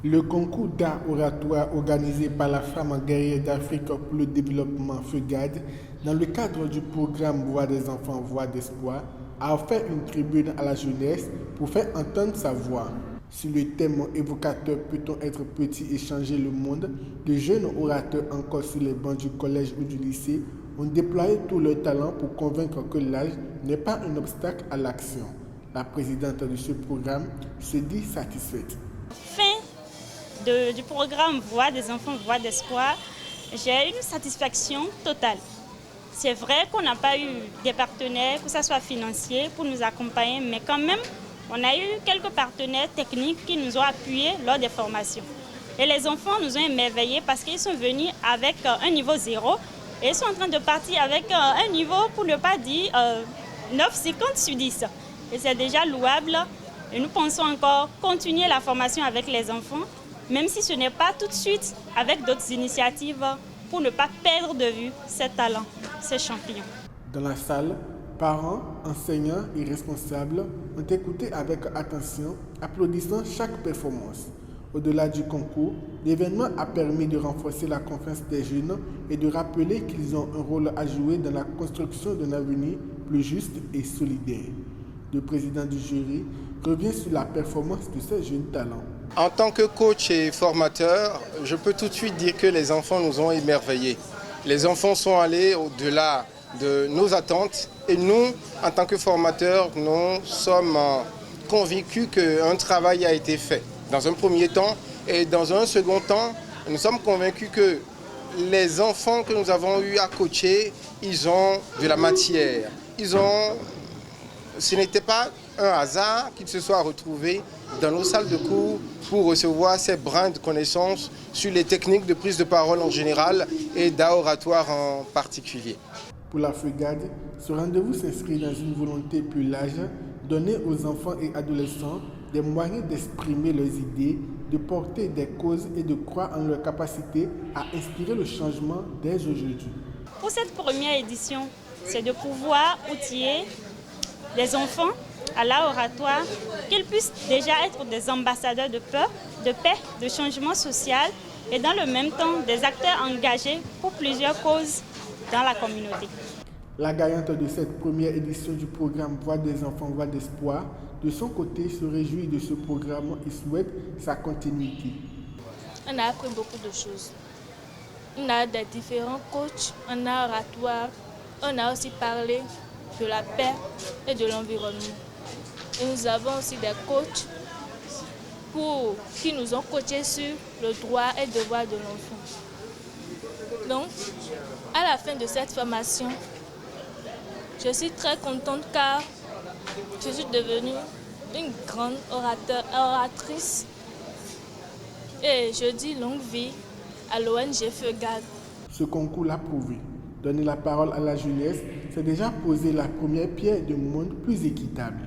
Le concours d'art oratoire organisé par la femme guerrière d'Afrique pour le développement FEGAD dans le cadre du programme Voix des enfants, Voix d'espoir a offert une tribune à la jeunesse pour faire entendre sa voix. Sur le thème évocateur Peut-on être petit et changer le monde, de jeunes orateurs encore sur les bancs du collège ou du lycée ont déployé tout leur talent pour convaincre que l'âge n'est pas un obstacle à l'action. La présidente de ce programme se dit satisfaite. Du programme Voix des enfants, Voix d'espoir, j'ai une satisfaction totale. C'est vrai qu'on n'a pas eu des partenaires, que ce soit financiers, pour nous accompagner, mais quand même, on a eu quelques partenaires techniques qui nous ont appuyés lors des formations. Et les enfants nous ont émerveillés parce qu'ils sont venus avec un niveau 0 et ils sont en train de partir avec un niveau, pour ne pas dire 9,50 sur 10. Et c'est déjà louable. Et nous pensons encore continuer la formation avec les enfants, même si ce n'est pas tout de suite, avec d'autres initiatives pour ne pas perdre de vue ces talents, ces champions. Dans la salle, parents, enseignants et responsables ont écouté avec attention, applaudissant chaque performance. Au-delà du concours, l'événement a permis de renforcer la confiance des jeunes et de rappeler qu'ils ont un rôle à jouer dans la construction d'un avenir plus juste et solidaire. Le président du jury revient sur la performance de ces jeunes talents. En tant que coach et formateur, je peux tout de suite dire que les enfants nous ont émerveillés. Les enfants sont allés au-delà de nos attentes et nous, en tant que formateurs, nous sommes convaincus qu'un travail a été fait dans un premier temps, et dans un second temps, nous sommes convaincus que les enfants que nous avons eu à coacher, ils ont de la matière. Ce n'était pas un hasard qu'ils se soient retrouvés dans nos salles de cours pour recevoir ces brins de connaissances sur les techniques de prise de parole en général et d'art oratoire en particulier. Pour la FEGAD, ce rendez-vous s'inscrit dans une volonté plus large, donner aux enfants et adolescents des moyens d'exprimer leurs idées, de porter des causes et de croire en leur capacité à inspirer le changement dès aujourd'hui. Pour cette première édition, c'est de pouvoir outiller les enfants à l'art oratoire, qu'ils puissent déjà être des ambassadeurs de paix, de changement social et dans le même temps des acteurs engagés pour plusieurs causes dans la communauté. La gagnante de cette première édition du programme Voix des enfants, Voix d'espoir, de son côté, se réjouit de ce programme et souhaite sa continuité. On a appris beaucoup de choses. On a des différents coachs en art oratoire. On a aussi parlé de la paix et de l'environnement. Et nous avons aussi des coachs qui nous ont coachés sur le droit et devoir de l'enfant. Donc, à la fin de cette formation, je suis très contente car je suis devenue une grande oratrice. Et je dis longue vie à l'ONG FEGAD. Ce concours l'a prouvé. Donner la parole à la jeunesse, c'est déjà poser la première pierre d'un monde plus équitable.